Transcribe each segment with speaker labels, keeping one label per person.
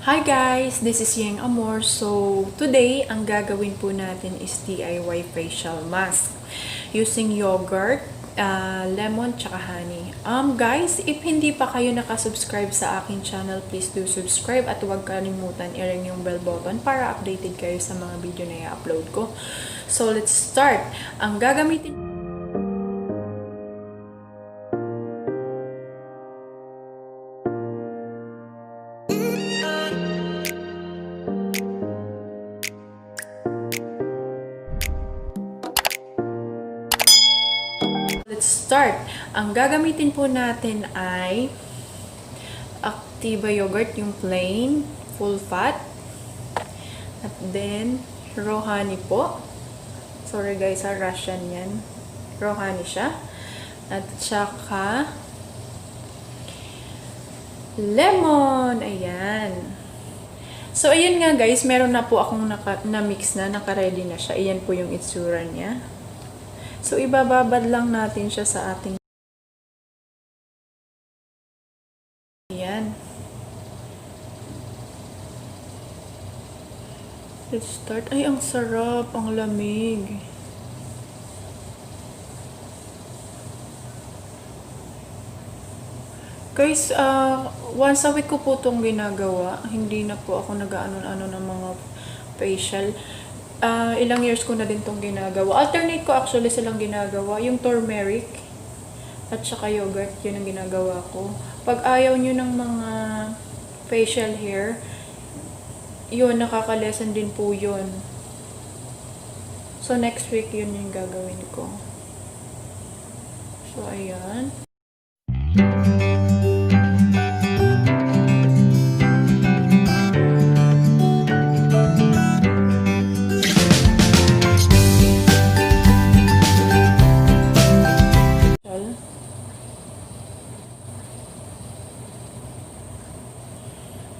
Speaker 1: Hi guys! This is Yang Amor. So, today, ang gagawin po natin is DIY facial mask using yogurt, lemon, tsaka honey. Guys, if hindi pa kayo nakasubscribe sa aking channel, please do subscribe at huwag kalimutan i-ring yung bell button para updated kayo sa mga video na i-upload ko. So, let's start! Ang gagamitin Ang gagamitin po natin ay Activa yogurt, yung plain, full fat. At then, raw honey po. Sorry guys, Russian yan. Raw honey siya. At saka, lemon. Ayan. So, ayan nga guys, meron na po akong na-mix na, naka-ready na siya. Ayan po yung itsura niya. So, ibababad lang natin siya sa ating ayan. Let's start. Ay, ang sarap. Ang lamig. Guys, once a week ko po itong ginagawa. Hindi na po ako nag-ano-ano ng mga facial. Ilang years ko na din itong ginagawa. Alternate ko actually silang ginagawa. Yung turmeric at saka yogurt, yun ang ginagawa ko. Pag ayaw nyo ng mga facial hair, yun, nakaka-lessen din po yun. So, next week, yun yung gagawin ko. So, ayan.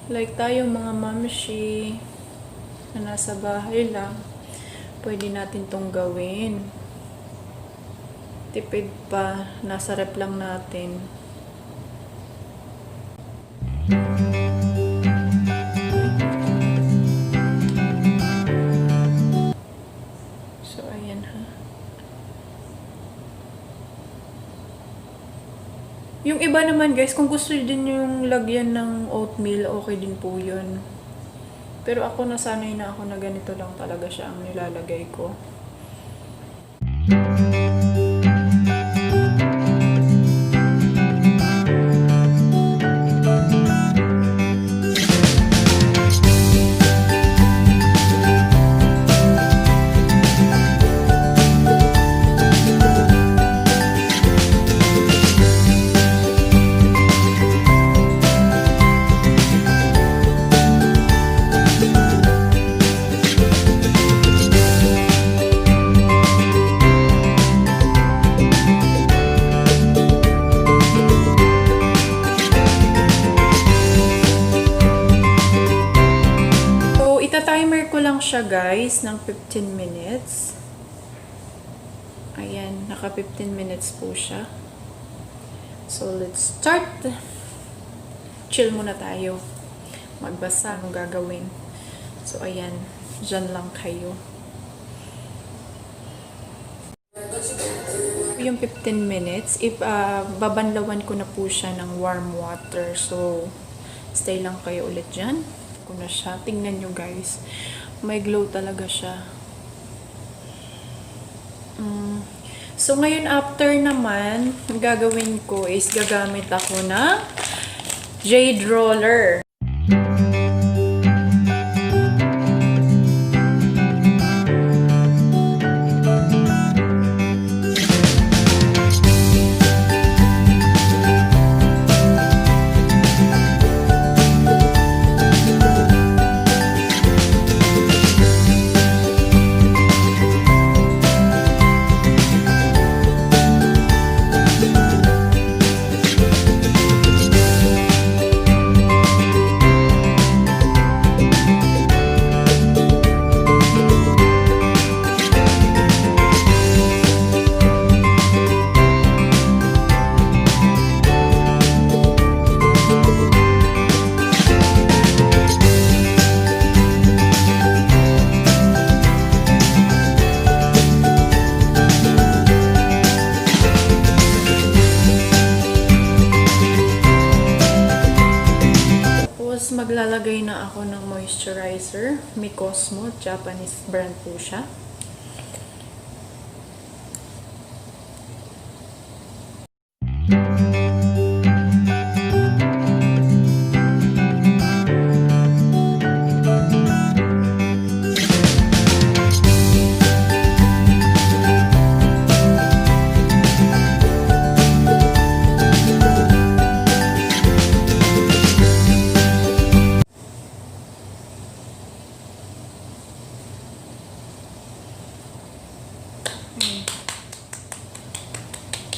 Speaker 1: Like tayo mga mamshi na nasa bahay lang, pwede natin tong gawin. Tipid pa, nasa rep lang natin. So, ayan ha. Yung iba naman guys, kung gusto din yung lagyan ng oatmeal, okay din po yun. Pero ako nasanay na ako na ganito lang talaga siya ang nilalagay ko. Timer ko lang siya guys ng 15 minutes. Ayan, naka 15 minutes po siya. So, let's start. Chill muna tayo. Magbasa ang gagawin. So, ayan. Diyan lang kayo. Yung 15 minutes, if babanlawan ko na po siya ng warm water. So, stay lang kayo ulit dyan. Ko na siya. Tingnan nyo guys. May glow talaga siya. So, ngayon after naman, ang gagawin ko is gagamit ako ng JADE roller. maglalagay na ako ng moisturizer. MICCOSMO, Japanese brand po siya.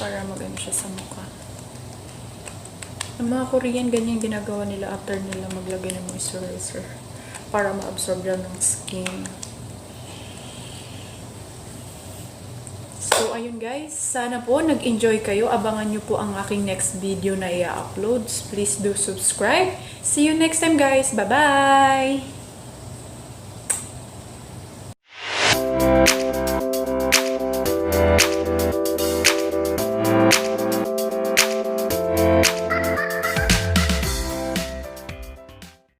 Speaker 1: Para magano siya sa mukha. Ang mga Korean, ganyan ginagawa nila after nila maglagay ng moisturizer. Para ma-absorb lang ng skin. So, ayun guys. Sana po nag-enjoy kayo. Abangan nyo po ang aking next video na i-upload. Please do subscribe. See you next time guys. Bye-bye!